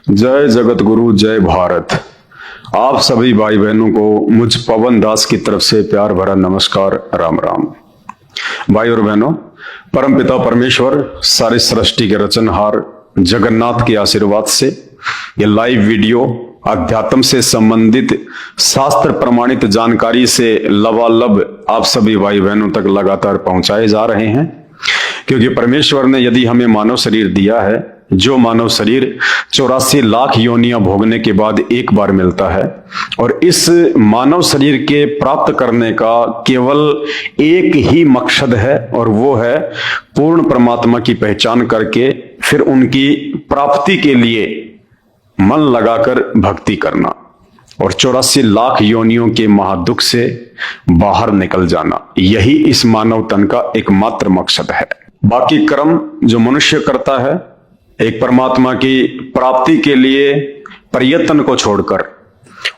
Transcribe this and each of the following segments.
जय जगत गुरु, जय भारत। आप सभी भाई बहनों को मुझ पवन दास की तरफ से प्यार भरा नमस्कार, राम राम। भाई और बहनों, परमपिता परमेश्वर सारी सृष्टि के रचनहार जगन्नाथ के आशीर्वाद से ये लाइव वीडियो अध्यात्म से संबंधित शास्त्र प्रमाणित जानकारी से लबालब आप सभी भाई बहनों तक लगातार पहुंचाए जा रहे हैं, क्योंकि परमेश्वर ने यदि हमें मानव शरीर दिया है, जो मानव शरीर 84 लाख योनियां भोगने के बाद एक बार मिलता है, और इस मानव शरीर के प्राप्त करने का केवल एक ही मकसद है, और वो है पूर्ण परमात्मा की पहचान करके फिर उनकी प्राप्ति के लिए मन लगाकर भक्ति करना और 84 लाख योनियों के महादुख से बाहर निकल जाना। यही इस मानव तन का एकमात्र मकसद है। बाकी कर्म जो मनुष्य करता है एक परमात्मा की प्राप्ति के लिए प्रयत्न को छोड़कर,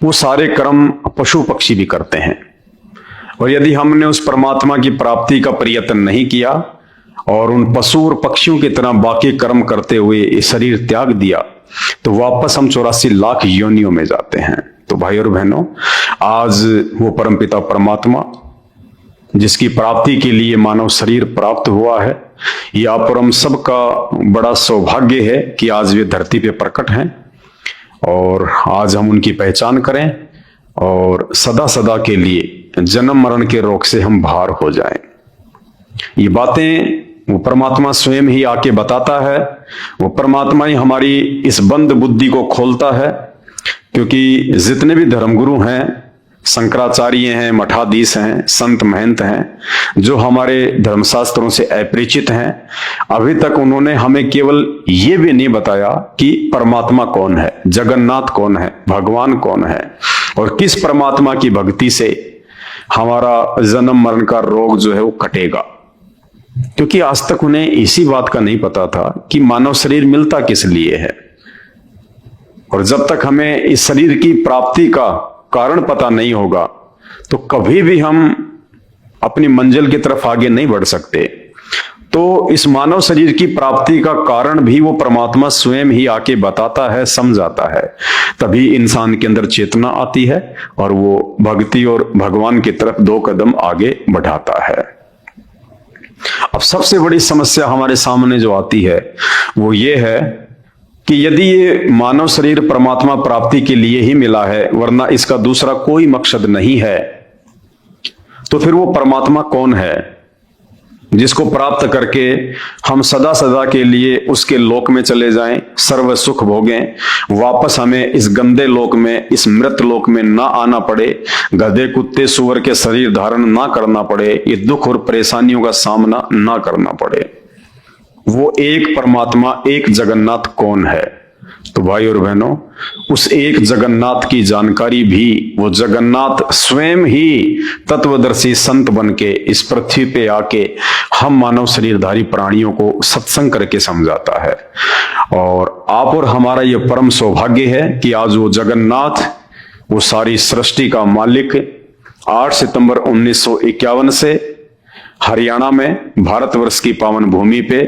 वो सारे कर्म पशु पक्षी भी करते हैं। और यदि हमने उस परमात्मा की प्राप्ति का प्रयत्न नहीं किया और उन पशु और पक्षियों की तरह बाकी कर्म करते हुए ये शरीर त्याग दिया, तो वापस हम 84 लाख योनियों में जाते हैं। तो भाई और बहनों, आज वो परमपिता परमात्मा जिसकी प्राप्ति के लिए मानव शरीर प्राप्त हुआ है, ये आप और हम सबका बड़ा सौभाग्य है कि आज वे धरती पे प्रकट हैं और आज हम उनकी पहचान करें और सदा सदा के लिए जन्म मरण के रोग से हम बाहर हो जाएं। ये बातें वो परमात्मा स्वयं ही आके बताता है, वो परमात्मा ही हमारी इस बंद बुद्धि को खोलता है। क्योंकि जितने भी धर्मगुरु हैं, शंकराचार्य हैं, मठाधीश हैं, संत महंत हैं, जो हमारे धर्मशास्त्रों से अपरिचित हैं, अभी तक उन्होंने हमें केवल ये भी नहीं बताया कि परमात्मा कौन है, जगन्नाथ कौन है, भगवान कौन है, और किस परमात्मा की भक्ति से हमारा जन्म मरण का रोग जो है वो कटेगा। क्योंकि आज तक उन्हें इसी बात का नहीं पता था कि मानव शरीर मिलता किस लिए है। और जब तक हमें इस शरीर की प्राप्ति का कारण पता नहीं होगा, तो कभी भी हम अपनी मंजिल की तरफ आगे नहीं बढ़ सकते। तो इस मानव शरीर की प्राप्ति का कारण भी वो परमात्मा स्वयं ही आके बताता है, समझाता है। तभी इंसान के अंदर चेतना आती है और वो भक्ति और भगवान की तरफ 2 कदम आगे बढ़ाता है। अब सबसे बड़ी समस्या हमारे सामने जो आती है वो ये है कि यदि ये मानव शरीर परमात्मा प्राप्ति के लिए ही मिला है, वरना इसका दूसरा कोई मकसद नहीं है, तो फिर वो परमात्मा कौन है जिसको प्राप्त करके हम सदा सदा के लिए उसके लोक में चले जाएं, सर्व सुख भोगें, वापस हमें इस गंदे लोक में, इस मृत लोक में ना आना पड़े, गधे कुत्ते सुअर के शरीर धारण ना करना पड़े, ये दुख और परेशानियों का सामना ना करना पड़े। वो एक परमात्मा, एक जगन्नाथ कौन है? तो भाई और बहनों, उस एक जगन्नाथ की जानकारी भी वो जगन्नाथ स्वयं ही तत्वदर्शी संत बन के इस पृथ्वी पे आके हम मानव शरीरधारी प्राणियों को सत्संग करके समझाता है। और आप और हमारा ये परम सौभाग्य है कि आज वो जगन्नाथ, वो सारी सृष्टि का मालिक, 8 सितंबर 1951 से हरियाणा में भारतवर्ष की पावन भूमि पे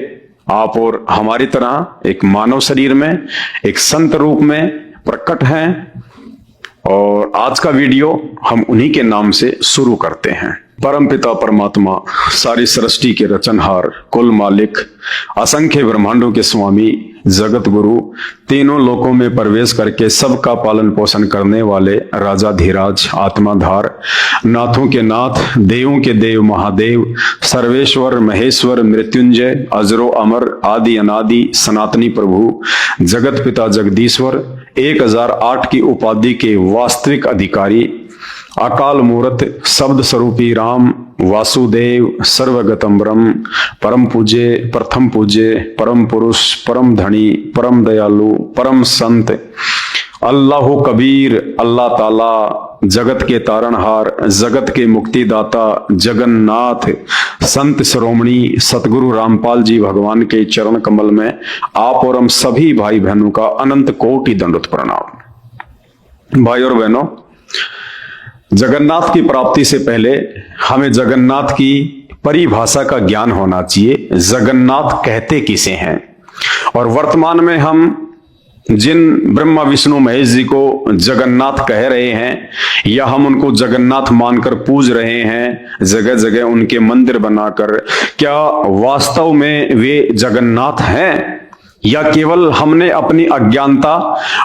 आप और हमारी तरह एक मानव शरीर में, एक संत रूप में प्रकट हैं। और आज का वीडियो हम उन्हीं के नाम से शुरू करते हैं। परमपिता परमात्मा, सारी सृष्टि के रचनहार, कुल मालिक, असंख्य ब्रह्मांडों के स्वामी, जगत गुरु, तीनों लोकों में प्रवेश करके सबका पालन पोषण करने वाले राजाधिराज, आत्माधार, नाथों के नाथ, देवों के देव महादेव, सर्वेश्वर महेश्वर, मृत्युंजय, अजरो अमर, आदि अनादि, सनातनी प्रभु, जगत पिता जगदीश्वर, 1008 की उपाधि के वास्तविक अधिकारी, अकाल मूर्त, शब्द स्वरूपी राम, वासुदेव, सर्वगतम ब्रह्म, परम पूज्य, प्रथम पूज्य, परम पुरुष, परम धनी, परम दयालु, परम संत, अल्लाह कबीर, अल्लाह ताला, जगत के तारणहार, जगत के मुक्तिदाता, जगन्नाथ, संत शिरोमणि सतगुरु रामपाल जी भगवान के चरण कमल में आप और हम सभी भाई बहनों का अनंत कोटि दंडवत प्रणाम। भाई और बहनों, जगन्नाथ की प्राप्ति से पहले हमें जगन्नाथ की परिभाषा का ज्ञान होना चाहिए। जगन्नाथ कहते किसे हैं? और वर्तमान में हम जिन ब्रह्मा विष्णु महेश जी को जगन्नाथ कह रहे हैं या हम उनको जगन्नाथ मानकर पूज रहे हैं, जगह जगह उनके मंदिर बनाकर, क्या वास्तव में वे जगन्नाथ हैं या केवल हमने अपनी अज्ञानता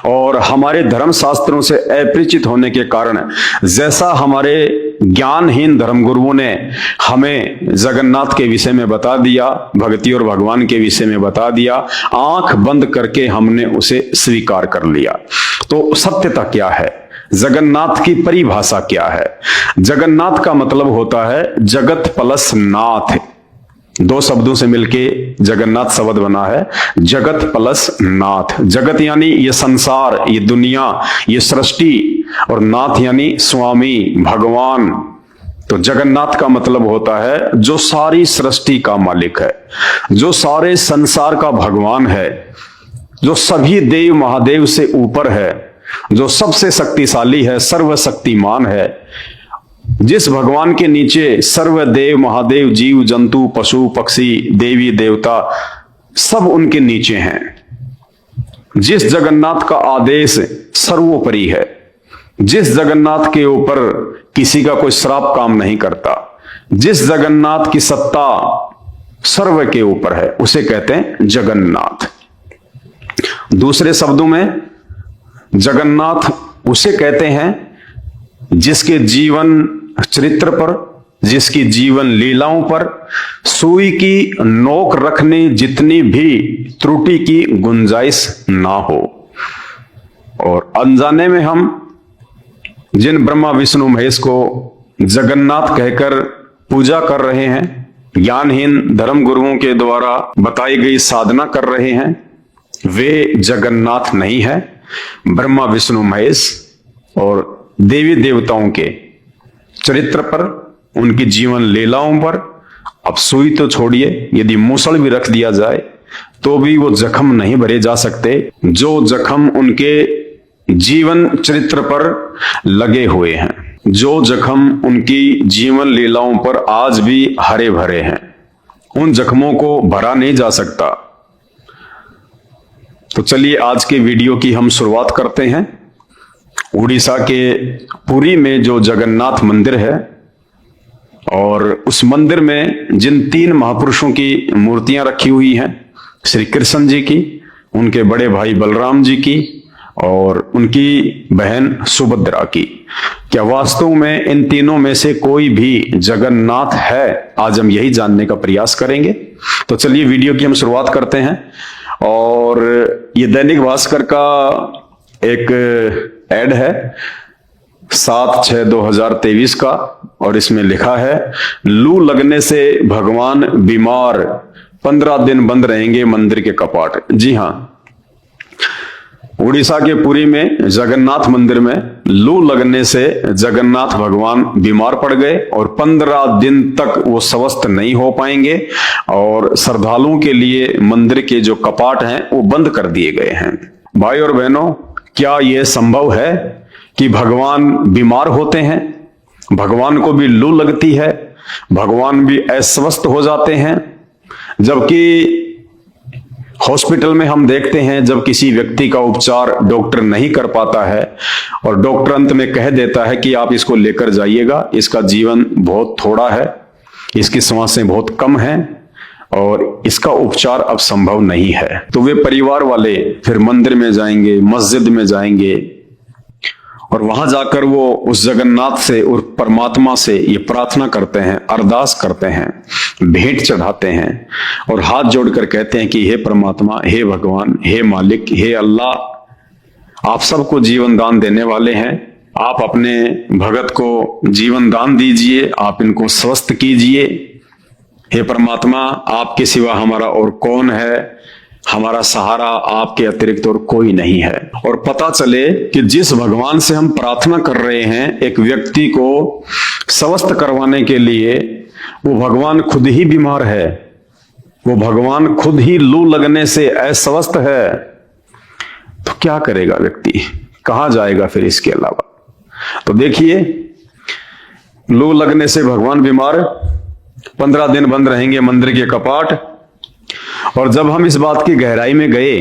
और हमारे धर्म शास्त्रों से अपरिचित होने के कारण, जैसा हमारे ज्ञानहीन धर्मगुरुओं ने हमें जगन्नाथ के विषय में बता दिया, भक्ति और भगवान के विषय में बता दिया, आंख बंद करके हमने उसे स्वीकार कर लिया। तो सत्यता क्या है? जगन्नाथ की परिभाषा क्या है? जगन्नाथ का मतलब होता है जगत प्लस नाथ। दो शब्दों से मिलके जगन्नाथ शब्द बना है, जगत प्लस नाथ। जगत यानी ये संसार, ये दुनिया, ये सृष्टि, और नाथ यानी स्वामी, भगवान। तो जगन्नाथ का मतलब होता है जो सारी सृष्टि का मालिक है, जो सारे संसार का भगवान है, जो सभी देव महादेव से ऊपर है, जो सबसे शक्तिशाली है, सर्वशक्तिमान है, जिस भगवान के नीचे सर्वदेव महादेव, जीव जंतु, पशु पक्षी, देवी देवता सब उनके नीचे हैं। जिस जगन्नाथ का आदेश सर्वोपरि है, जिस जगन्नाथ के ऊपर किसी का कोई श्राप काम नहीं करता, जिस जगन्नाथ की सत्ता सर्व के ऊपर है, उसे कहते हैं जगन्नाथ। दूसरे शब्दों में जगन्नाथ उसे कहते हैं जिसके जीवन चरित्र पर, जिसकी जीवन लीलाओं पर सुई की नोक रखने जितनी भी त्रुटि की गुंजाइश ना हो। और अनजाने में हम जिन ब्रह्मा विष्णु महेश को जगन्नाथ कहकर पूजा कर रहे हैं, ज्ञानहीन धर्म गुरुओं के द्वारा बताई गई साधना कर रहे हैं, वे जगन्नाथ नहीं है। ब्रह्मा विष्णु महेश और देवी देवताओं के चरित्र पर, उनकी जीवन लीलाओं पर अब सुई तो छोड़िए, यदि मूसल भी रख दिया जाए तो भी वो जख्म नहीं भरे जा सकते जो जख्म उनके जीवन चरित्र पर लगे हुए हैं, जो जख्म उनकी जीवन लीलाओं पर आज भी हरे भरे हैं। उन जख्मों को भरा नहीं जा सकता। तो चलिए आज के वीडियो की हम शुरुआत करते हैं। उड़ीसा के पुरी में जो जगन्नाथ मंदिर है, और उस मंदिर में जिन तीन महापुरुषों की मूर्तियां रखी हुई हैं, श्री कृष्ण जी की, उनके बड़े भाई बलराम जी की और उनकी बहन सुभद्रा की, क्या वास्तव में इन तीनों में से कोई भी जगन्नाथ है? आज हम यही जानने का प्रयास करेंगे। तो चलिए वीडियो की हम शुरुआत करते हैं। और ये दैनिक भास्कर का एक एड है 7/6/2023 का, और इसमें लिखा है लू लगने से भगवान बीमार, 15 दिन बंद रहेंगे मंदिर के कपाट। जी हां, उड़ीसा के पुरी में जगन्नाथ मंदिर में लू लगने से जगन्नाथ भगवान बीमार पड़ गए और 15 दिन तक वो स्वस्थ नहीं हो पाएंगे, और श्रद्धालुओं के लिए मंदिर के जो कपाट हैं वो बंद कर दिए गए हैं। भाई और बहनों, क्या यह संभव है कि भगवान बीमार होते हैं, भगवान को भी लू लगती है, भगवान भी अस्वस्थ हो जाते हैं? जबकि हॉस्पिटल में हम देखते हैं जब किसी व्यक्ति का उपचार डॉक्टर नहीं कर पाता है और डॉक्टर अंत में कह देता है कि आप इसको लेकर जाइएगा, इसका जीवन बहुत थोड़ा है, इसकी सांसें बहुत कम हैं और इसका उपचार अब संभव नहीं है, तो वे परिवार वाले फिर मंदिर में जाएंगे, मस्जिद में जाएंगे और वहां जाकर वो उस जगन्नाथ से और परमात्मा से ये प्रार्थना करते हैं, अरदास करते हैं, भेंट चढ़ाते हैं और हाथ जोड़कर कहते हैं कि हे परमात्मा, हे भगवान, हे मालिक, हे अल्लाह, आप सबको जीवन दान देने वाले हैं, आप अपने भगत को जीवन दान दीजिए, आप इनको स्वस्थ कीजिए। हे परमात्मा, आपके सिवा हमारा और कौन है, हमारा सहारा आपके अतिरिक्त और कोई नहीं है। और पता चले कि जिस भगवान से हम प्रार्थना कर रहे हैं एक व्यक्ति को स्वस्थ करवाने के लिए, वो भगवान खुद ही बीमार है, वो भगवान खुद ही लू लगने से अस्वस्थ है, तो क्या करेगा व्यक्ति, कहां जाएगा फिर इसके अलावा? तो देखिए, लू लगने से भगवान बीमार, 15 दिन बंद रहेंगे मंदिर के कपाट। और जब हम इस बात की गहराई में गए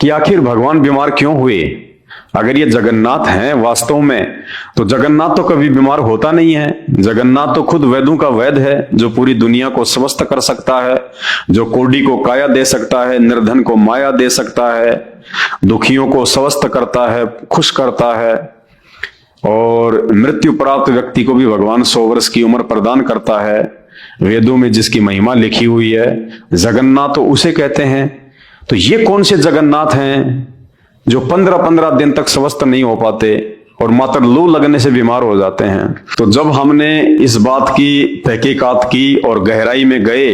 कि आखिर भगवान बीमार क्यों हुए। अगर ये जगन्नाथ हैं वास्तव में, तो जगन्नाथ तो कभी बीमार होता नहीं है। जगन्नाथ तो खुद वैद्यों का वैद्य है, जो पूरी दुनिया को स्वस्थ कर सकता है, जो कोढ़ी को काया दे सकता है, निर्धन को माया दे सकता है, दुखियों को स्वस्थ करता है, खुश करता है, और मृत्यु प्राप्त व्यक्ति को भी भगवान 100 वर्ष की उम्र प्रदान करता है। वेदों में जिसकी महिमा लिखी हुई है, जगन्नाथ तो उसे कहते हैं। तो ये कौन से जगन्नाथ हैं जो 15-15 दिन तक स्वस्थ नहीं हो पाते और मात्र लू लगने से बीमार हो जाते हैं। तो जब हमने इस बात की तहकीकात की और गहराई में गए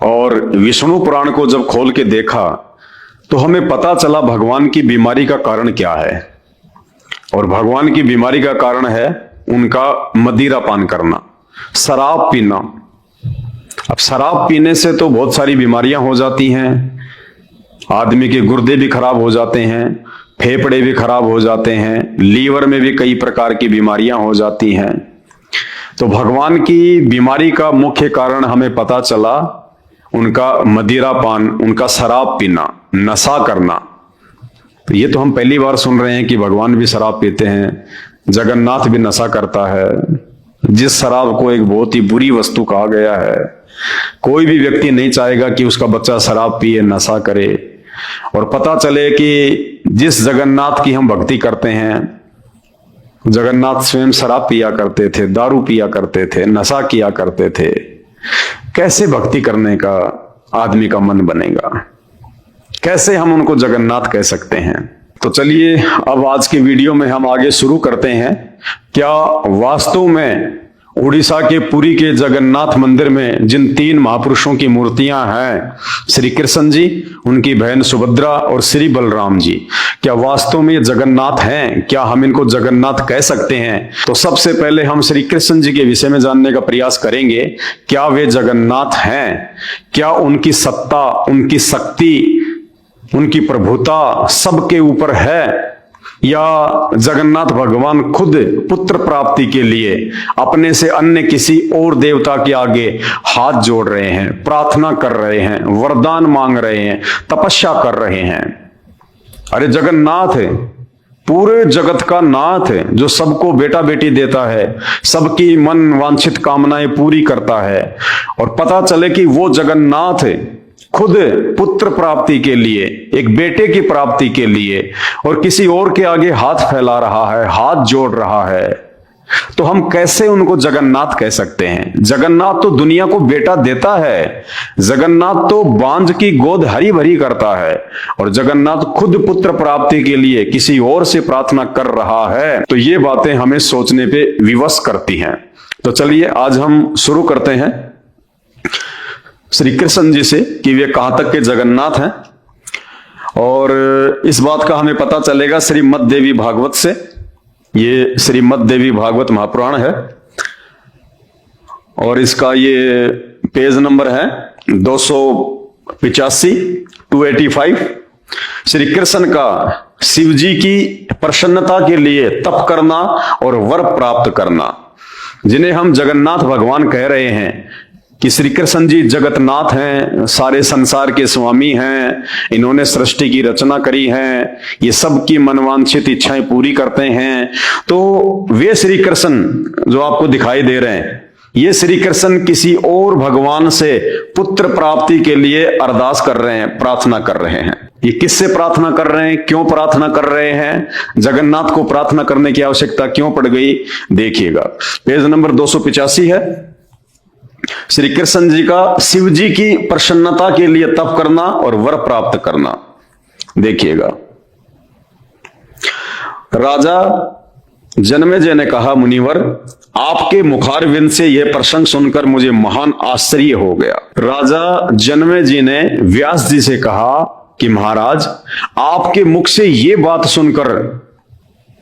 और विष्णु पुराण को जब खोल के देखा, तो हमें पता चला भगवान की बीमारी का कारण क्या है। और भगवान की बीमारी का कारण है उनका मदिरा पान करना, शराब पीना। अब शराब पीने से तो बहुत सारी बीमारियां हो जाती हैं। आदमी के गुर्दे भी खराब हो जाते हैं, फेफड़े भी खराब हो जाते हैं, लीवर में भी कई प्रकार की बीमारियां हो जाती हैं। तो भगवान की बीमारी का मुख्य कारण हमें पता चला उनका मदिरा पान, उनका शराब पीना, नशा करना। तो ये तो हम पहली बार सुन रहे हैं कि भगवान भी शराब पीते हैं, जगन्नाथ भी नशा करता है, जिस शराब को एक बहुत ही बुरी वस्तु कहा गया है। कोई भी व्यक्ति नहीं चाहेगा कि उसका बच्चा शराब पिए, नशा करे। और पता चले कि जिस जगन्नाथ की हम भक्ति करते हैं, जगन्नाथ स्वयं शराब पिया करते थे, दारू पिया करते थे, नशा किया करते थे। कैसे भक्ति करने का आदमी का मन बनेगा? कैसे हम उनको जगन्नाथ कह सकते हैं? तो चलिए अब आज के वीडियो में हम आगे शुरू करते हैं। क्या वास्तव में उड़ीसा के पुरी के जगन्नाथ मंदिर में जिन 3 महापुरुषों की मूर्तियां हैं, श्री कृष्ण जी, उनकी बहन सुभद्रा और श्री बलराम जी, क्या वास्तव में ये जगन्नाथ हैं? क्या हम इनको जगन्नाथ कह सकते हैं? तो सबसे पहले हम श्री कृष्ण जी के विषय में जानने का प्रयास करेंगे। क्या वे जगन्नाथ हैं? क्या उनकी सत्ता, उनकी शक्ति, उनकी प्रभुता सबके ऊपर है, या जगन्नाथ भगवान खुद पुत्र प्राप्ति के लिए अपने से अन्य किसी और देवता के आगे हाथ जोड़ रहे हैं, प्रार्थना कर रहे हैं, वरदान मांग रहे हैं, तपस्या कर रहे हैं? अरे जगन्नाथ है, पूरे जगत का नाथ है, जो सबको बेटा बेटी देता है, सबकी मन वांछित कामनाएं पूरी करता है। और पता चले कि वो जगन्नाथ है खुद पुत्र प्राप्ति के लिए, एक बेटे की प्राप्ति के लिए, और किसी और के आगे हाथ फैला रहा है, हाथ जोड़ रहा है। तो हम कैसे उनको जगन्नाथ कह सकते हैं? जगन्नाथ तो दुनिया को बेटा देता है, जगन्नाथ तो बांझ की गोद हरी भरी करता है, और जगन्नाथ खुद पुत्र प्राप्ति के लिए किसी और से प्रार्थना कर रहा है। तो ये बातें हमें सोचने पे विवश करती हैं। तो चलिए आज हम शुरू करते हैं श्री कृष्ण जी से कि वे कहां तक के जगन्नाथ हैं। और इस बात का हमें पता चलेगा श्रीमद् देवी भागवत से। ये श्रीमद् देवी भागवत महापुराण है और इसका ये पेज नंबर है 285, 285। श्री कृष्ण का शिव जी की प्रसन्नता के लिए तप करना और वर प्राप्त करना, जिन्हें हम जगन्नाथ भगवान कह रहे हैं कि श्री कृष्ण जी जगतनाथ हैं, सारे संसार के स्वामी हैं, इन्होंने सृष्टि की रचना करी है, ये सबकी मनवांछित इच्छाएं पूरी करते हैं। तो वे श्री कृष्ण जो आपको दिखाई दे रहे हैं, ये श्री कृष्ण किसी और भगवान से पुत्र प्राप्ति के लिए अरदास कर रहे हैं, प्रार्थना कर रहे हैं। ये किससे प्रार्थना कर रहे हैं, क्यों प्रार्थना कर रहे हैं, जगन्नाथ को प्रार्थना करने की आवश्यकता क्यों पड़ गई? देखिएगा, पेज नंबर 285 है। श्री कृष्ण जी का शिव जी की प्रसन्नता के लिए तप करना और वर प्राप्त करना। देखिएगा, राजा जनमेजय ने कहा, मुनिवर, आपके मुखारविंद से यह प्रसंग सुनकर मुझे महान आश्चर्य हो गया। राजा जनमेजय जी ने व्यास जी से कहा कि महाराज, आपके मुख से यह बात सुनकर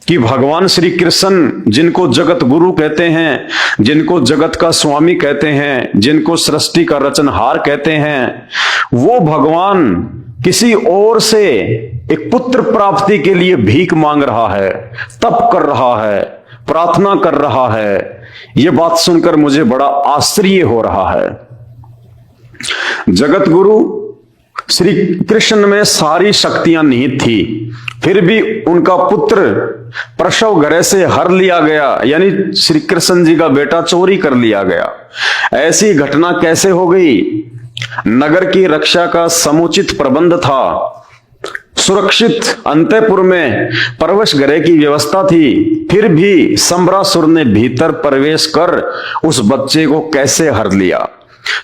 कि भगवान श्री कृष्ण, जिनको जगत गुरु कहते हैं, जिनको जगत का स्वामी कहते हैं, जिनको सृष्टि का रचनहार कहते हैं, वो भगवान किसी और से एक पुत्र प्राप्ति के लिए भीख मांग रहा है, तप कर रहा है, प्रार्थना कर रहा है। ये बात सुनकर मुझे बड़ा आश्चर्य हो रहा है। जगत गुरु श्री कृष्ण में सारी शक्तियां निहित थी, फिर भी उनका पुत्र प्रसव गृह से हर लिया गया, यानी श्री कृष्ण जी का बेटा चोरी कर लिया गया। ऐसी घटना कैसे हो गई? नगर की रक्षा का समुचित प्रबंध था, सुरक्षित अंतःपुर में प्रवेश गृह की व्यवस्था थी, फिर भी संबरासुर ने भीतर प्रवेश कर उस बच्चे को कैसे हर लिया?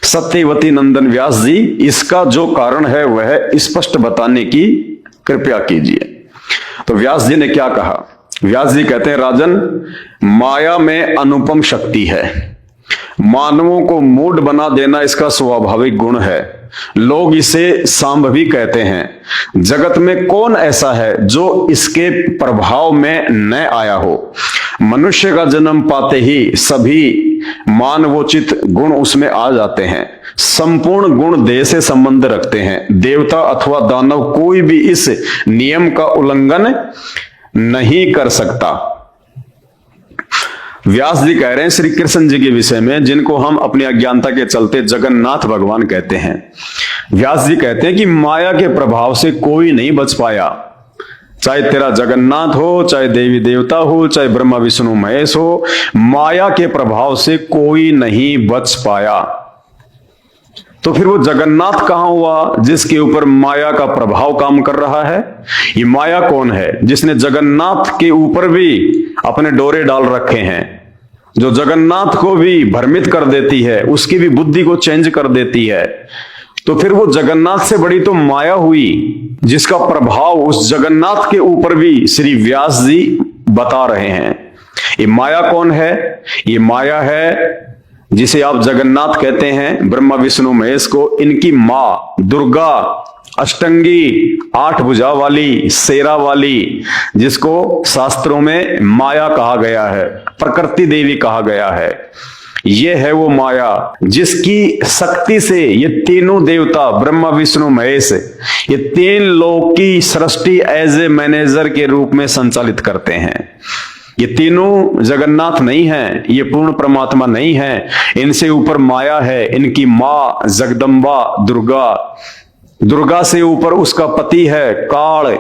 सत्यवती नंदन व्यास जी, इसका जो कारण है वह स्पष्ट बताने की कृपया कीजिए। तो व्यास जी ने क्या कहा? व्यास जी कहते हैं, राजन, माया में अनुपम शक्ति है, मानवों को मूढ़ बना देना इसका स्वाभाविक गुण है। लोग इसे सांभवी कहते हैं। जगत में कौन ऐसा है जो इसके प्रभाव में न आया हो? मनुष्य का जन्म पाते ही सभी मानवोचित गुण उसमें आ जाते हैं। संपूर्ण गुण देह से संबंध रखते हैं। देवता अथवा दानव कोई भी इस नियम का उल्लंघन नहीं कर सकता। व्यास जी कह रहे हैं श्री कृष्ण जी के विषय में, जिनको हम अपनी अज्ञानता के चलते जगन्नाथ भगवान कहते हैं। व्यास जी कहते हैं कि माया के प्रभाव से कोई नहीं बच पाया, चाहे तेरा जगन्नाथ हो, चाहे देवी देवता हो, चाहे ब्रह्मा विष्णु महेश हो, माया के प्रभाव से कोई नहीं बच पाया। तो फिर वो जगन्नाथ कहां हुआ जिसके ऊपर माया का प्रभाव काम कर रहा है? ये माया कौन है जिसने जगन्नाथ के ऊपर भी अपने डोरे डाल रखे हैं, जो जगन्नाथ को भी भ्रमित कर देती है, उसकी भी बुद्धि को चेंज कर देती है? तो फिर वो जगन्नाथ से बड़ी तो माया हुई, जिसका प्रभाव उस जगन्नाथ के ऊपर भी श्री व्यास जी बता रहे हैं। ये माया कौन है? ये माया है जिसे आप जगन्नाथ कहते हैं, ब्रह्मा विष्णु महेश को, इनकी मां दुर्गा, अष्टंगी, 8 भुजा वाली, शेरा वाली, जिसको शास्त्रों में माया कहा गया है, प्रकृति देवी कहा गया है। ये है वो माया जिसकी शक्ति से ये तीनों देवता ब्रह्मा विष्णु महेश, ये 3 लोक की सृष्टि एज ए मैनेजर के रूप में संचालित करते हैं। ये तीनों जगन्नाथ नहीं है, ये पूर्ण परमात्मा नहीं है, इनसे ऊपर माया है। इनकी मां जगदम्बा दुर्गा, दुर्गा से ऊपर उसका पति है काल,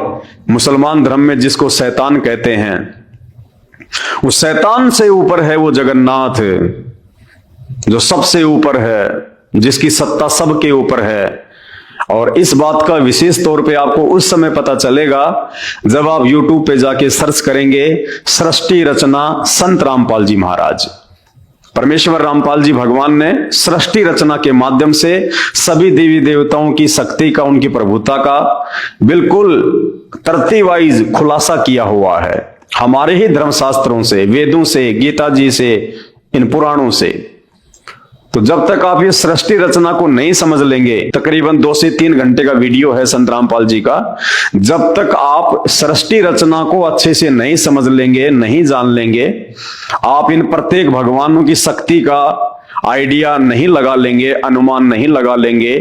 मुसलमान धर्म में जिसको शैतान कहते हैं। उस शैतान से ऊपर है वो जगन्नाथ, जो सबसे ऊपर है, जिसकी सत्ता सबके ऊपर है। और इस बात का विशेष तौर पे आपको उस समय पता चलेगा जब आप YouTube पे जाके सर्च करेंगे सृष्टि रचना संत रामपाल जी महाराज। परमेश्वर रामपाल जी भगवान ने सृष्टि रचना के माध्यम से सभी देवी देवताओं की शक्ति का, उनकी प्रभुता का बिल्कुल तरतीब वाइज खुलासा किया हुआ है, हमारे ही धर्मशास्त्रों से, वेदों से, गीता जी से, इन पुराणों से। तो जब तक आप ये सृष्टि रचना को नहीं समझ लेंगे, तकरीबन 2 से 3 घंटे का वीडियो है संत रामपाल जी का, जब तक आप सृष्टि रचना को अच्छे से नहीं समझ लेंगे, नहीं जान लेंगे, आप इन प्रत्येक भगवानों की शक्ति का आइडिया नहीं लगा लेंगे, अनुमान नहीं लगा लेंगे,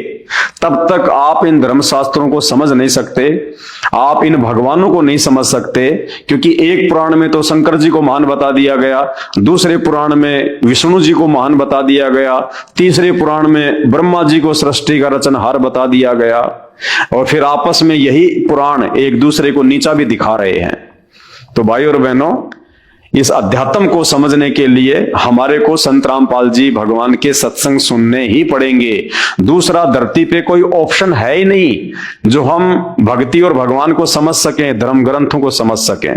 तब तक आप इन धर्मशास्त्रों को समझ नहीं सकते, आप इन भगवानों को नहीं समझ सकते। क्योंकि एक पुराण में तो शंकर जी को महान बता दिया गया, दूसरे पुराण में विष्णु जी को महान बता दिया गया, तीसरे पुराण में ब्रह्मा जी को सृष्टि का रचनहार बता दिया गया, और फिर आपस में यही पुराण एक दूसरे को नीचा भी दिखा रहे हैं। तो भाई और बहनों, इस अध्यात्म को समझने के लिए हमारे को संत रामपाल जी भगवान के सत्संग सुनने ही पड़ेंगे। दूसरा धरती पे कोई ऑप्शन है ही नहीं जो हम भक्ति और भगवान को समझ सकें, धर्म ग्रंथों को समझ सकें।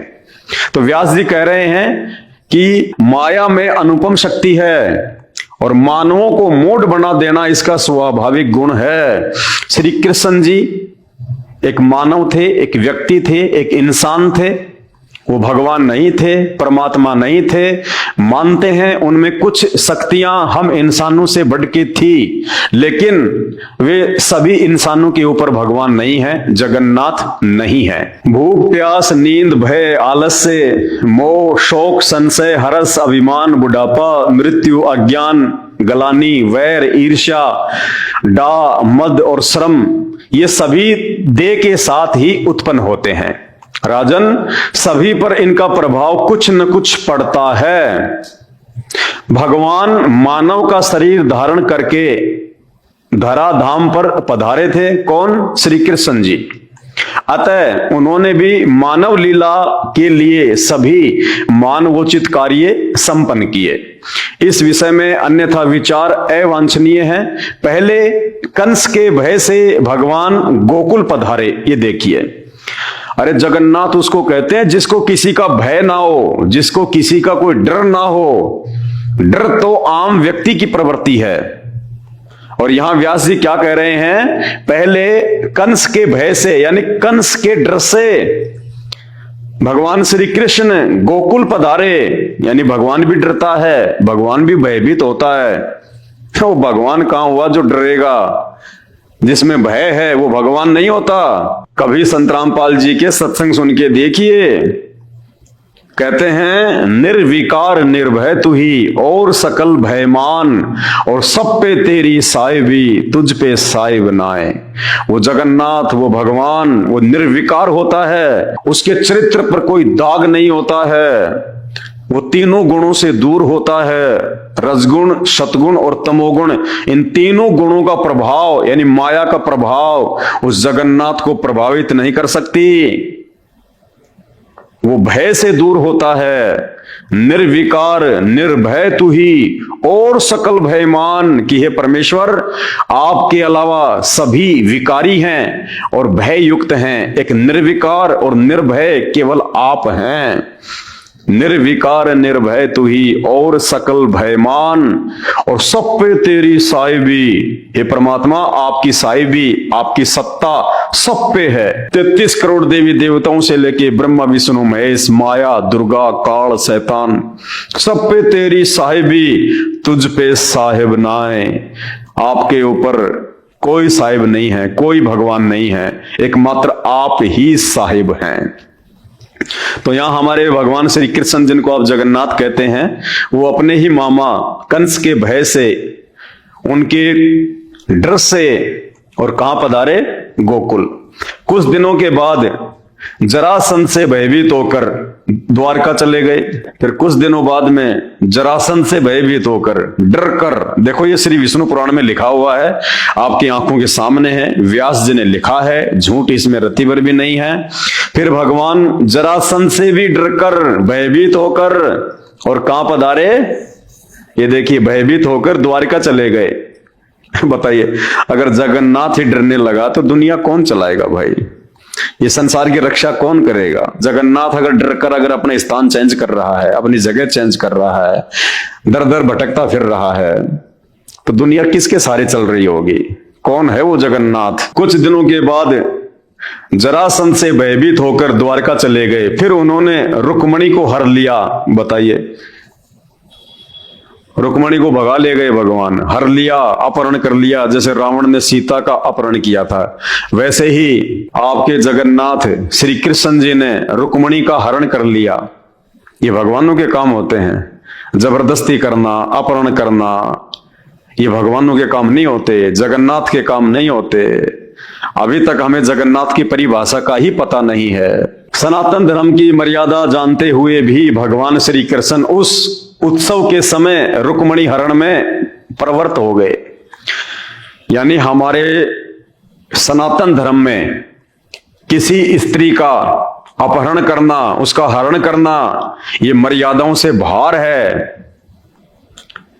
तो व्यास जी कह रहे हैं कि माया में अनुपम शक्ति है और मानवों को मूढ़ बना देना इसका स्वाभाविक गुण है। श्री कृष्ण जी एक मानव थे, एक व्यक्ति थे, एक इंसान थे। वो भगवान नहीं थे, परमात्मा नहीं थे। मानते हैं उनमें कुछ शक्तियां हम इंसानों से बढ़ के थी, लेकिन वे सभी इंसानों के ऊपर भगवान नहीं है, जगन्नाथ नहीं है। भूख प्यास नींद भय आलस्य मोह शोक संशय हर्ष अभिमान बुढ़ापा मृत्यु अज्ञान गलानी वैर ईर्ष्या डा मद और श्रम, ये सभी देह के साथ ही उत्पन्न होते हैं। राजन, सभी पर इनका प्रभाव कुछ न कुछ पड़ता है। भगवान मानव का शरीर धारण करके धराधाम पर पधारे थे। कौन? श्री कृष्ण जी। अतः उन्होंने भी मानव लीला के लिए सभी मानवोचित कार्य संपन्न किए। इस विषय में अन्यथा विचार अवांछनीय है। पहले कंस के भय से भगवान गोकुल पधारे। ये देखिए, अरे जगन्नाथ उसको कहते हैं जिसको किसी का भय ना हो, जिसको किसी का कोई डर ना हो। डर तो आम व्यक्ति की प्रवृत्ति है। और यहां व्यास जी क्या कह रहे हैं? पहले कंस के भय से, यानी कंस के डर से भगवान श्री कृष्ण गोकुल पधारे। यानी भगवान भी डरता है, भगवान भी भयभीत होता है। तो भगवान कहां हुआ जो डरेगा? जिसमें भय है वो भगवान नहीं होता। कभी संत रामपाल जी के सत्संग सुन के देखिए, कहते हैं निर्विकार निर्भय तू ही और सकल भयमान, और सब पे तेरी साहिबी तुझ पे साहिब नाए। वो जगन्नाथ, वो भगवान, वो निर्विकार होता है। उसके चरित्र पर कोई दाग नहीं होता है। वो तीनों गुणों से दूर होता है। रजगुण, सतगुण और तमोगुण, इन तीनों गुणों का प्रभाव यानी माया का प्रभाव उस जगन्नाथ को प्रभावित नहीं कर सकती। वो भय से दूर होता है। निर्विकार निर्भय तू ही और सकल भयमान, कि हे परमेश्वर आपके अलावा सभी विकारी हैं और भय युक्त हैं। एक निर्विकार और निर्भय केवल आप हैं। निर्विकार निर्भय तू ही और सकल भयमान, और सब पे तेरी साहिबी। हे परमात्मा, आपकी साहिबी, आपकी सत्ता सब पे है। 33 करोड़ देवी देवताओं से लेके ब्रह्मा विष्णु महेश, माया, दुर्गा, काल, शैतान, सब पे तेरी साहिबी तुझ पे साहिब नाए। आपके ऊपर कोई साहिब नहीं है, कोई भगवान नहीं है, एकमात्र आप ही साहिब हैं। तो यहां हमारे भगवान श्री कृष्ण, जिनको आप जगन्नाथ कहते हैं, वो अपने ही मामा कंस के भय से, उनके डर से, और कहां पधारे? गोकुल। कुछ दिनों के बाद जरासंध से भयभीत होकर द्वारका चले गए। फिर कुछ दिनों बाद में जरासंध से भयभीत होकर, डर कर, देखो ये श्री विष्णु पुराण में लिखा हुआ है, आपकी आंखों के सामने है, व्यास जी ने लिखा है, झूठ इसमें रत्ती भर भी नहीं है। फिर भगवान जरासंध से भी डर कर, भयभीत होकर, और कहां पधारे? ये देखिए, भयभीत होकर द्वारका चले गए। बताइए, अगर जगन्नाथ ही डरने लगा तो दुनिया कौन चलाएगा भाई? ये संसार की रक्षा कौन करेगा? जगन्नाथ अगर डर कर, अगर अपने स्थान चेंज कर रहा है, अपनी जगह चेंज कर रहा है, दर दर भटकता फिर रहा है, तो दुनिया किसके सहारे चल रही होगी? कौन है वो जगन्नाथ? कुछ दिनों के बाद जरासंध से भयभीत होकर द्वारका चले गए। फिर उन्होंने रुक्मणी को हर लिया। बताइए, रुक्मणी को भगा ले गए भगवान, हर लिया, अपहरण कर लिया। जैसे रावण ने सीता का अपहरण किया था, वैसे ही आपके जगन्नाथ श्री कृष्ण जी ने रुक्मणी का हरण कर लिया। ये भगवानों के काम होते हैं। जबरदस्ती करना, अपहरण करना, ये भगवानों के काम नहीं होते, जगन्नाथ के काम नहीं होते। अभी तक हमें जगन्नाथ की परिभाषा का ही पता नहीं है। सनातन धर्म की मर्यादा जानते हुए भी भगवान श्री कृष्ण उस उत्सव के समय रुक्मणी हरण में प्रवृत्त हो गए। यानी हमारे सनातन धर्म में किसी स्त्री का अपहरण करना, उसका हरण करना, ये मर्यादाओं से बाहर है।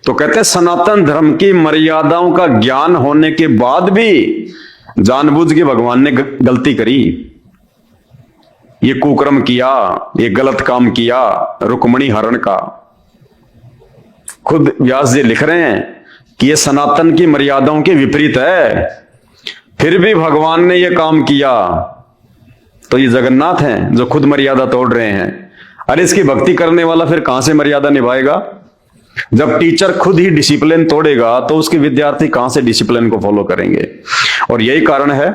तो कहते हैं सनातन धर्म की मर्यादाओं का ज्ञान होने के बाद भी जानबूझ के भगवान ने गलती करी, ये कुकर्म किया, ये गलत काम किया, रुक्मणी हरण का। खुद व्यास जी लिख रहे हैं कि ये सनातन की मर्यादाओं के विपरीत है, फिर भी भगवान ने ये काम किया। तो ये जगन्नाथ हैं जो खुद मर्यादा तोड़ रहे हैं। अरे इसकी भक्ति करने वाला फिर कहां से मर्यादा निभाएगा? जब टीचर खुद ही डिसिप्लिन तोड़ेगा तो उसके विद्यार्थी कहां से डिसिप्लिन को फॉलो करेंगे? और यही कारण है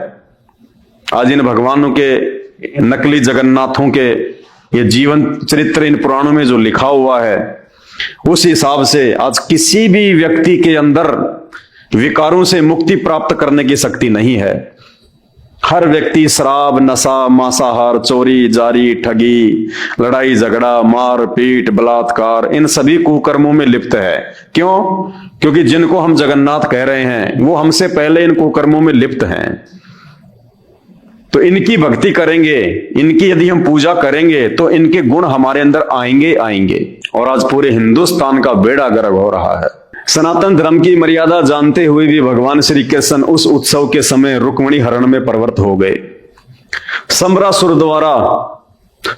आज इन भगवानों के, नकली जगन्नाथों के ये जीवन चरित्र इन पुराणों में जो लिखा हुआ है, उस हिसाब से आज किसी भी व्यक्ति के अंदर विकारों से मुक्ति प्राप्त करने की शक्ति नहीं है। हर व्यक्ति शराब, नशा, मांसाहार, चोरी, जारी, ठगी, लड़ाई झगड़ा, मार पीट, बलात्कार, इन सभी कुकर्मों में लिप्त है। क्यों? क्योंकि जिनको हम जगन्नाथ कह रहे हैं वो हमसे पहले इन कुकर्मों में लिप्त हैं। तो इनकी भक्ति करेंगे, इनकी यदि हम पूजा करेंगे तो इनके गुण हमारे अंदर आएंगे आएंगे। और आज पूरे हिंदुस्तान का बेड़ा गर्क हो रहा है। सनातन धर्म की मर्यादा जानते हुए भी भगवान श्री कृष्ण उस उत्सव के समय रुक्मिणी हरण में प्रवृत्त हो गए। सम्रासुर द्वारा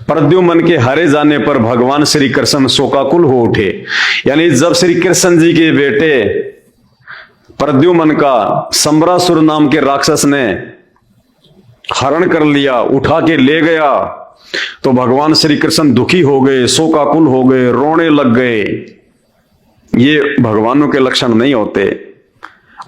प्रद्युम्न के हरे जाने पर भगवान श्री कृष्ण शोकाकुल हो उठे। यानी जब श्री कृष्ण जी के बेटे प्रद्युम्न का सम्रासुर नाम के राक्षस ने हरण कर लिया, उठा के ले गया, तो भगवान श्री कृष्ण दुखी हो गए, शोकाकुल हो गए, रोने लग गए। ये भगवानों के लक्षण नहीं होते।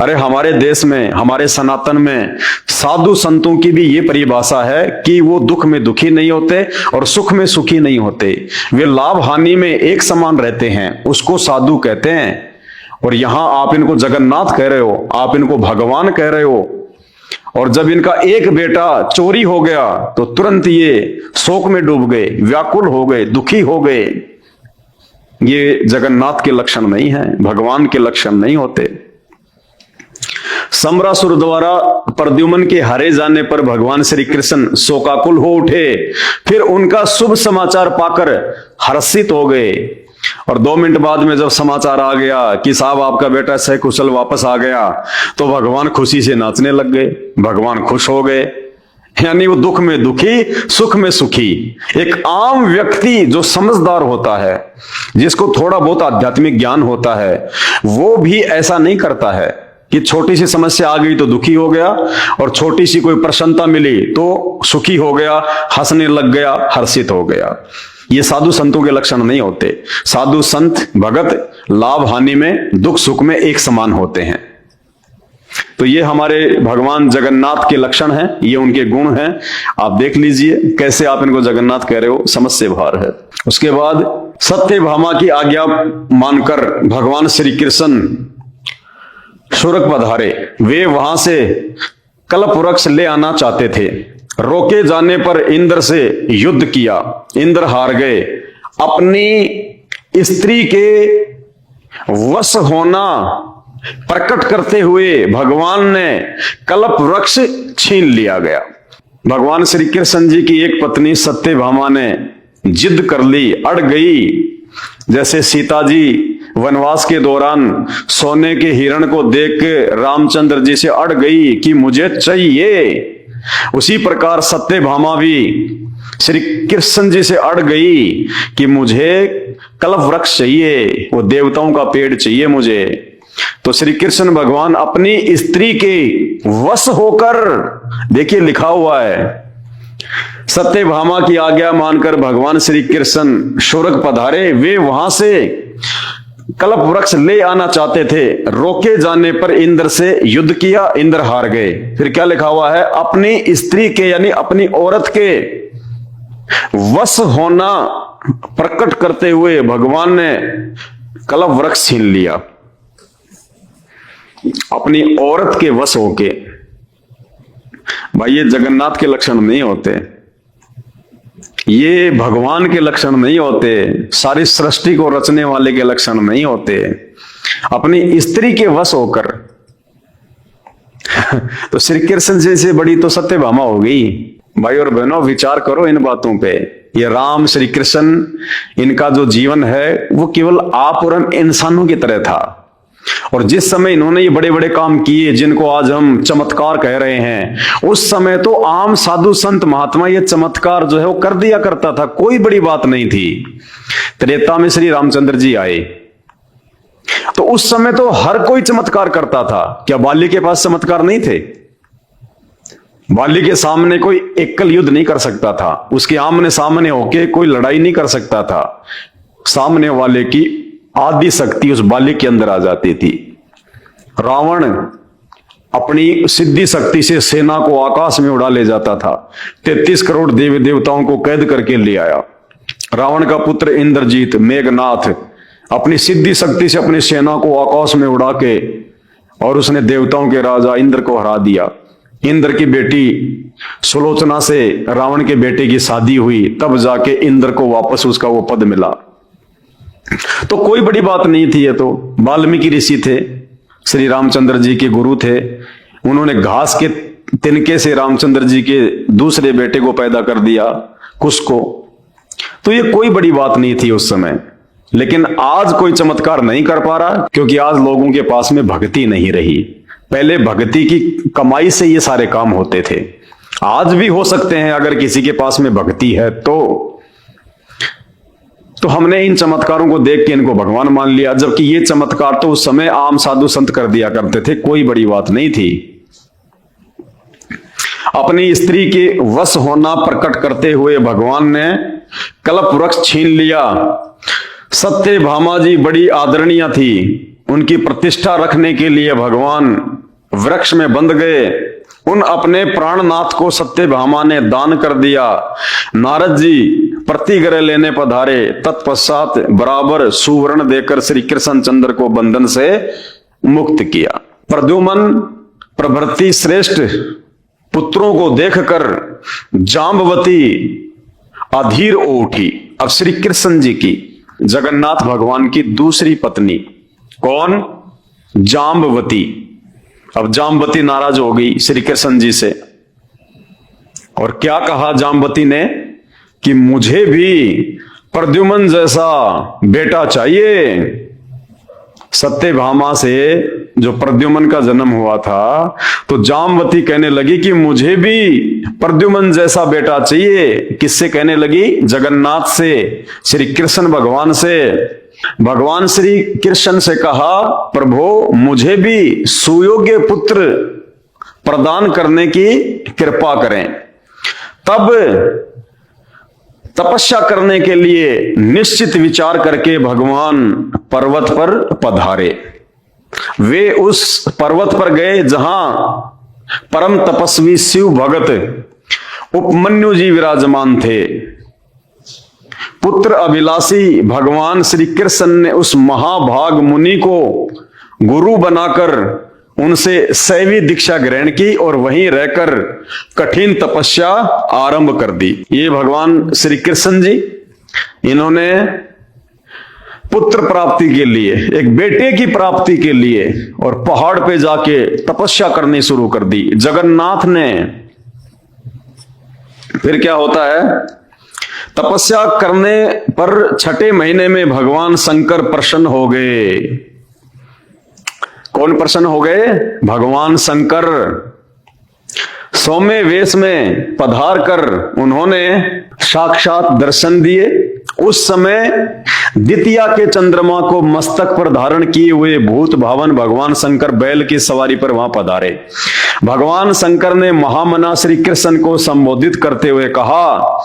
अरे हमारे देश में, हमारे सनातन में साधु संतों की भी ये परिभाषा है कि वो दुख में दुखी नहीं होते और सुख में सुखी नहीं होते। वे लाभ हानि में एक समान रहते हैं, उसको साधु कहते हैं। और यहां आप इनको जगन्नाथ कह रहे हो, आप इनको भगवान कह रहे हो। और जब इनका एक बेटा चोरी हो गया तो तुरंत ये शोक में डूब गए, व्याकुल हो गए, दुखी हो गए। ये जगन्नाथ के लक्षण नहीं है, भगवान के लक्षण नहीं होते। सम्रासुर द्वारा प्रद्युम्न के हरे जाने पर भगवान श्री कृष्ण शोकाकुल हो उठे। फिर उनका शुभ समाचार पाकर हर्षित हो गए। और 2 मिनट बाद में जब समाचार आ गया कि साहब आपका बेटा सकुशल वापस आ गया, तो भगवान खुशी से नाचने लग गए, भगवान खुश हो गए। यानी वो दुख में दुखी, सुख में सुखी। एक आम व्यक्ति जो समझदार होता है, जिसको थोड़ा बहुत आध्यात्मिक ज्ञान होता है, वो भी ऐसा नहीं करता है कि छोटी सी समस्या आ गई तो दुखी हो गया और छोटी सी कोई प्रसन्नता मिली तो सुखी हो गया, हंसने लग गया, हर्षित हो गया। ये साधु संतों के लक्षण नहीं होते। साधु संत भगत लाभ हानि में, दुख सुख में एक समान होते हैं। तो ये हमारे भगवान जगन्नाथ के लक्षण हैं, ये उनके गुण हैं। आप देख लीजिए कैसे आप इनको जगन्नाथ कह रहे हो, समझ से बाहर है। उसके बाद सत्यभामा की आज्ञा मानकर भगवान श्री कृष्ण शूरक पधारे। वे वहां से कल्प वृक्ष ले आना चाहते थे। रोके जाने पर इंद्र से युद्ध किया, इंद्र हार गए। अपनी स्त्री के वश होना प्रकट करते हुए भगवान ने कल्प वृक्ष छीन लिया गया। भगवान श्री कृष्ण जी की एक पत्नी सत्यभामा ने जिद कर ली, अड़ गई। जैसे सीता जी वनवास के दौरान सोने के हिरण को देख के रामचंद्र जी से अड़ गई कि मुझे चाहिए, उसी प्रकार सत्यभामा भी श्री कृष्ण जी से अड़ गई कि मुझे कल्प वृक्ष चाहिए, वो देवताओं का पेड़ चाहिए मुझे। तो श्री कृष्ण भगवान अपनी स्त्री के वश होकर, देखिए लिखा हुआ है, सत्यभामा की आज्ञा मानकर भगवान श्री कृष्ण शूरक पधारे। वे वहां से कल्प वृक्ष ले आना चाहते थे। रोके जाने पर इंद्र से युद्ध किया, इंद्र हार गए। फिर क्या लिखा हुआ है, अपनी स्त्री के यानी अपनी औरत के वश होना प्रकट करते हुए भगवान ने कल्प वृक्ष छीन लिया, अपनी औरत के वश होके। भाई ये जगन्नाथ के लक्षण नहीं होते, ये भगवान के लक्षण नहीं होते, सारी सृष्टि को रचने वाले के लक्षण नहीं होते, अपनी स्त्री के वश होकर। तो श्री कृष्ण जी से बड़ी तो सत्यभामा हो गई। भाई और बहनों, विचार करो इन बातों पे। ये राम श्री कृष्ण, इनका जो जीवन है वो केवल आप और हम इंसानों की तरह था। और जिस समय इन्होंने ये बड़े बड़े काम किए जिनको आज हम चमत्कार कह रहे हैं, उस समय तो आम साधु संत महात्मा ये चमत्कार जो है वो कर दिया करता था, कोई बड़ी बात नहीं थी। त्रेता में श्री रामचंद्र जी आए तो उस समय तो हर कोई चमत्कार करता था। क्या बाली के पास चमत्कार नहीं थे? बाली के सामने कोई एकल युद्ध नहीं कर सकता था, उसके आमने सामने होके कोई लड़ाई नहीं कर सकता था। सामने वाले की आदि शक्ति उस बाली के अंदर आ जाती थी। रावण अपनी सिद्धि शक्ति से सेना को आकाश में उड़ा ले जाता था। 33 करोड़ देवी देवताओं को कैद करके ले आया। रावण का पुत्र इंद्रजीत, मेघनाथ, अपनी सिद्धि शक्ति से अपनी सेना को आकाश में उड़ा के और उसने देवताओं के राजा इंद्र को हरा दिया। इंद्र की बेटी सुलोचना से रावण के बेटे की शादी हुई, तब जाके इंद्र को वापस उसका वो पद मिला। तो कोई बड़ी बात नहीं थी। ये तो वाल्मीकि ऋषि थे, श्री रामचंद्र जी के गुरु थे। उन्होंने घास के तिनके से रामचंद्र जी के दूसरे बेटे को पैदा कर दिया, कुश को। तो ये कोई बड़ी बात नहीं थी उस समय। लेकिन आज कोई चमत्कार नहीं कर पा रहा, क्योंकि आज लोगों के पास में भक्ति नहीं रही। पहले भक्ति की कमाई से ये सारे काम होते थे। आज भी हो सकते हैं अगर किसी के पास में भक्ति है तो हमने इन चमत्कारों को देख के इनको भगवान मान लिया, जबकि ये चमत्कार तो उस समय आम साधु संत कर दिया करते थे, कोई बड़ी बात नहीं थी। अपनी स्त्री के वश होना प्रकट करते हुए भगवान ने कल्प वृक्ष छीन लिया। सत्यभामा जी बड़ी आदरणीय थी, उनकी प्रतिष्ठा रखने के लिए भगवान वृक्ष में बंध गए। उन अपने प्राणनाथ को सत्यभामा ने दान कर दिया। नारद जी प्रतिग्रह लेने पधारे, तत्पश्चात बराबर सुवर्ण देकर श्री कृष्ण चंद्र को बंधन से मुक्त किया। प्रद्युमन प्रभृति श्रेष्ठ पुत्रों को देखकर जाम्बवती अधीर हो उठी। अब श्री कृष्ण जी की, जगन्नाथ भगवान की दूसरी पत्नी कौन? जाम्बवती। अब जाम्बवती नाराज हो गई श्री कृष्ण जी से, और क्या कहा जाम्बवती ने कि मुझे भी प्रद्युमन जैसा बेटा चाहिए। सत्यभामा से जो प्रद्युमन का जन्म हुआ था, तो जाम्बवती कहने लगी कि मुझे भी प्रद्युमन जैसा बेटा चाहिए। किससे कहने लगी? जगन्नाथ से, श्री कृष्ण भगवान से। भगवान श्री कृष्ण से कहा, प्रभु मुझे भी सुयोग्य पुत्र प्रदान करने की कृपा करें। तब तपस्या करने के लिए निश्चित विचार करके भगवान पर्वत पर पधारे। वे उस पर्वत पर गए जहां परम तपस्वी शिव भगत उपमन्यु जी विराजमान थे। पुत्र अभिलाषी भगवान श्री कृष्ण ने उस महाभाग मुनि को गुरु बनाकर उनसे शैवी दीक्षा ग्रहण की और वहीं रहकर कठिन तपस्या आरंभ कर दी। ये भगवान श्री कृष्ण जी, इन्होंने पुत्र प्राप्ति के लिए, एक बेटे की प्राप्ति के लिए और पहाड़ पे जाके तपस्या करनी शुरू कर दी जगन्नाथ ने। फिर क्या होता है? तपस्या करने पर छठे महीने में भगवान शंकर प्रसन्न हो गए। कौन प्रसन्न हो गए? भगवान शंकर। सौम्य वेश में पधार कर उन्होंने साक्षात दर्शन दिए। उस समय द्वितीया के चंद्रमा को मस्तक पर धारण किए हुए भूत भावन भगवान शंकर बैल की सवारी पर वहां पधारे। भगवान शंकर ने महामना श्री कृष्ण को संबोधित करते हुए कहा,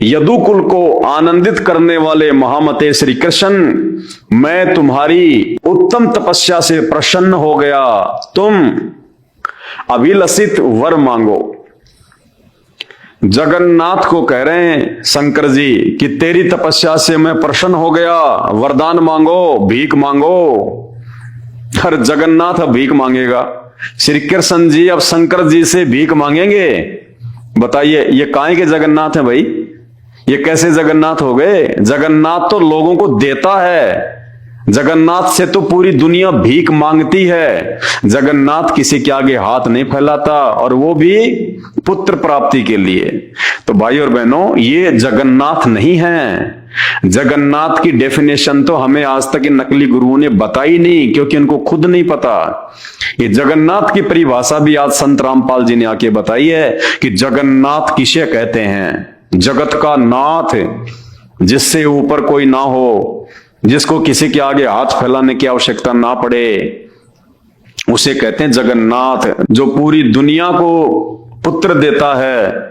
यदुकुल को आनंदित करने वाले महामते श्री कृष्ण, मैं तुम्हारी उत्तम तपस्या से प्रसन्न हो गया। तुम अभिलषित वर मांगो। जगन्नाथ को कह रहे हैं शंकर जी कि तेरी तपस्या से मैं प्रसन्न हो गया, वरदान मांगो, भीख मांगो। हर जगन्नाथ अब भीख मांगेगा। श्री कृष्ण जी अब शंकर जी से भीख मांगेंगे। बताइए ये काहे के जगन्नाथ है भाई? ये कैसे जगन्नाथ हो गए? जगन्नाथ तो लोगों को देता है। जगन्नाथ से तो पूरी दुनिया भीख मांगती है। जगन्नाथ किसी के आगे हाथ नहीं फैलाता, और वो भी पुत्र प्राप्ति के लिए। तो भाई और बहनों, ये जगन्नाथ नहीं है। जगन्नाथ की डेफिनेशन तो हमें आज तक इन नकली गुरुओं ने बताई नहीं, क्योंकि उनको खुद नहीं पता। ये जगन्नाथ की परिभाषा भी आज संत रामपाल जी ने आके बताई है कि जगन्नाथ किसे कहते हैं? जगत का नाथ, जिससे ऊपर कोई ना हो, जिसको किसी के आगे हाथ फैलाने की आवश्यकता ना पड़े, उसे कहते हैं जगन्नाथ। जो पूरी दुनिया को पुत्र देता है।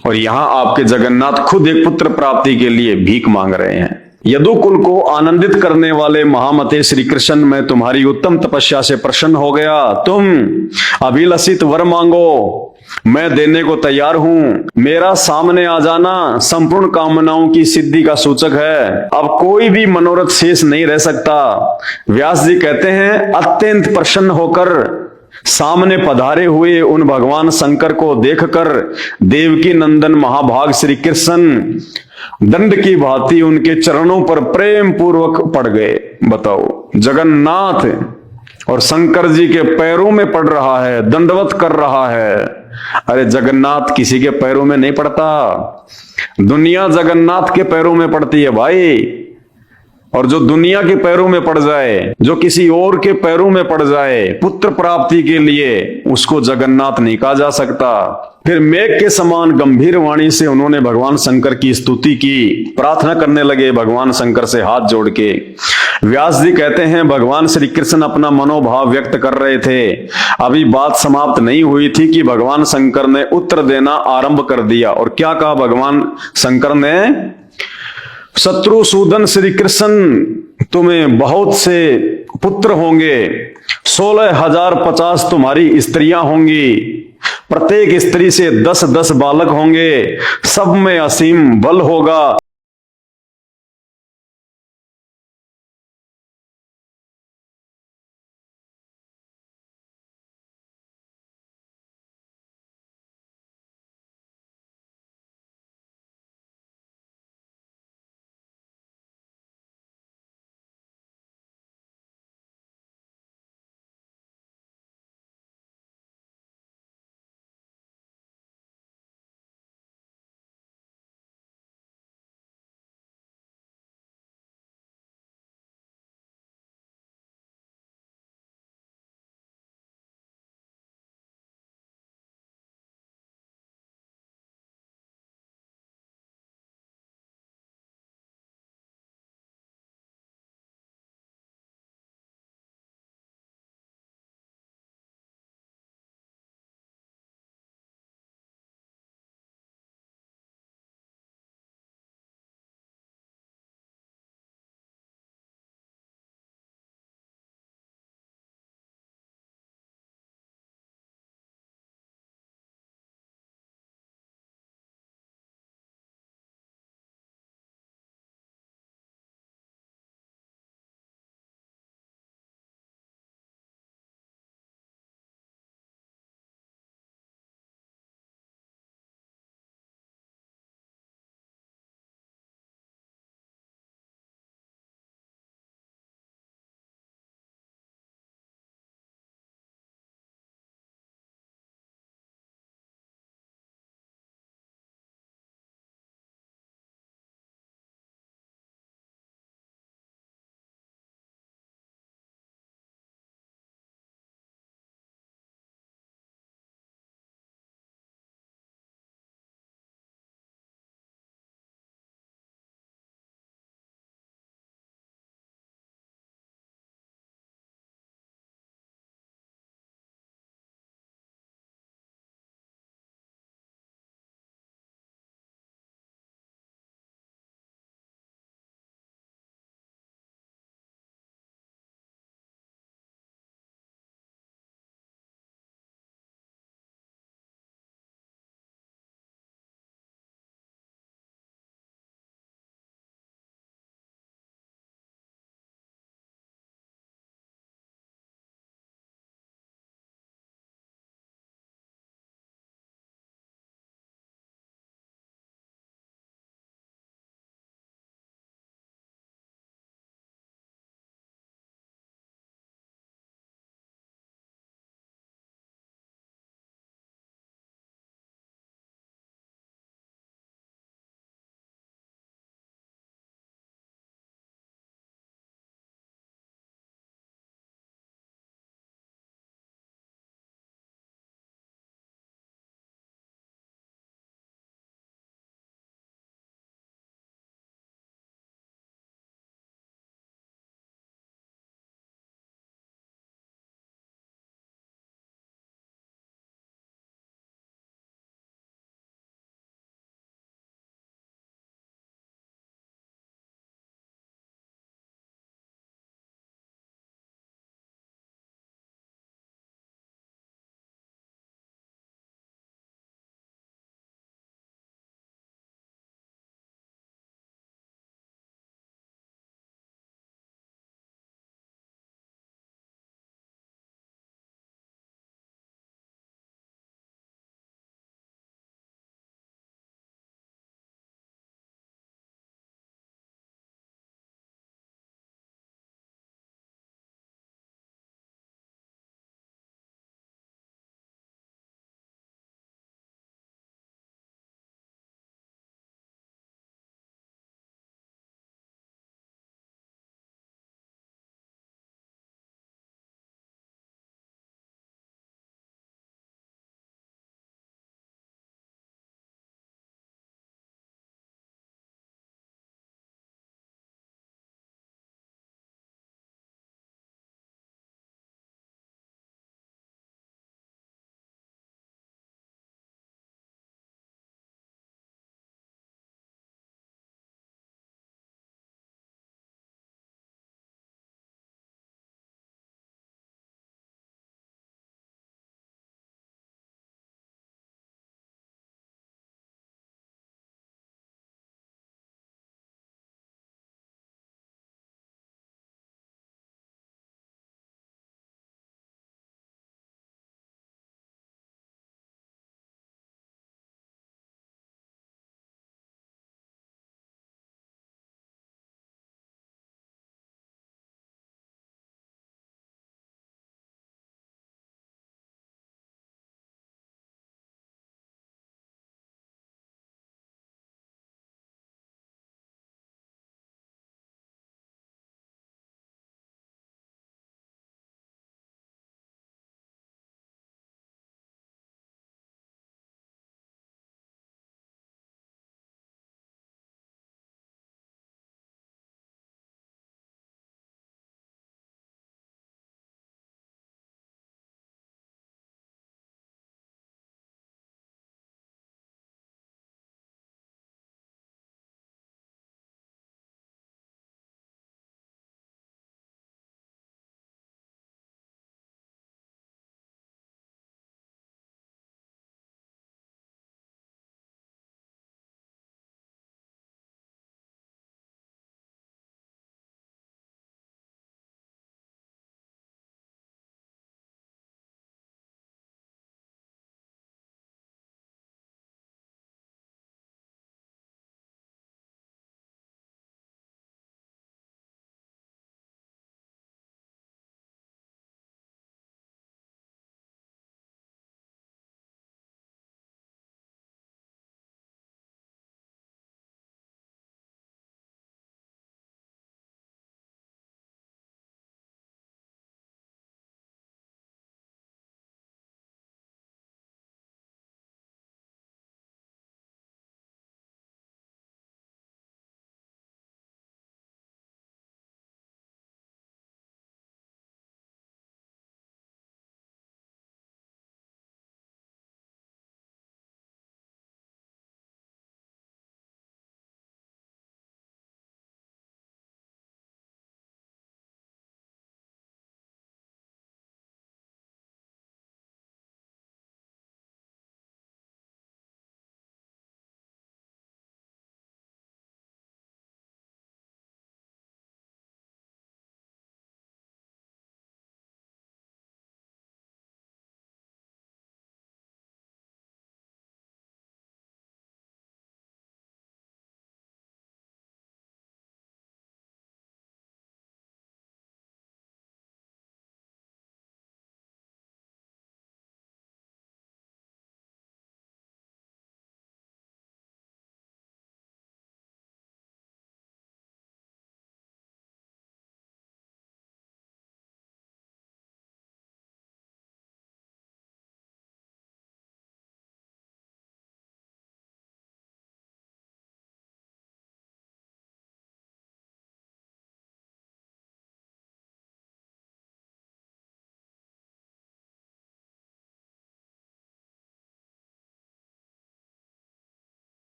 और यहां आपके जगन्नाथ खुद एक पुत्र प्राप्ति के लिए भीख मांग रहे हैं। यदुकुल को आनंदित करने वाले महामते श्री कृष्ण, मैं तुम्हारी उत्तम तपस्या से प्रसन्न हो गया। तुम अभिलषित वर मांगो, मैं देने को तैयार हूं। मेरा सामने आ जाना संपूर्ण कामनाओं की सिद्धि का सूचक है। अब कोई भी मनोरथ शेष नहीं रह सकता। व्यास जी कहते हैं, अत्यंत प्रसन्न होकर सामने पधारे हुए उन भगवान शंकर को देखकर देवकी नंदन महाभाग श्री कृष्ण दंड की भांति उनके चरणों पर प्रेम पूर्वक पड़ गए। बताओ, जगन्नाथ और शंकर जी के पैरों में पड़ रहा है, दंडवत कर रहा है। अरे जगन्नाथ किसी के पैरों में नहीं पड़ता, दुनिया जगन्नाथ के पैरों में पड़ती है भाई। और जो दुनिया के पैरों में पड़ जाए, जो किसी और के पैरों में पड़ जाए पुत्र प्राप्ति के लिए, उसको जगन्नाथ नहीं कहा जा सकता। फिर मेघ के समान गंभीर वाणी से उन्होंने भगवान शंकर की स्तुति की, प्रार्थना करने लगे भगवान शंकर से हाथ जोड़ के। व्यास जी कहते हैं भगवान श्री कृष्ण अपना मनोभाव व्यक्त कर रहे थे। अभी बात समाप्त नहीं हुई थी कि भगवान शंकर ने उत्तर देना आरंभ कर दिया। और क्या कहा भगवान शंकर ने? शत्रुसूदन श्री कृष्ण तुम्हें बहुत से पुत्र होंगे, 16,050 तुम्हारी स्त्रियां होंगी, प्रत्येक स्त्री से 10-10 बालक होंगे, सब में असीम बल होगा।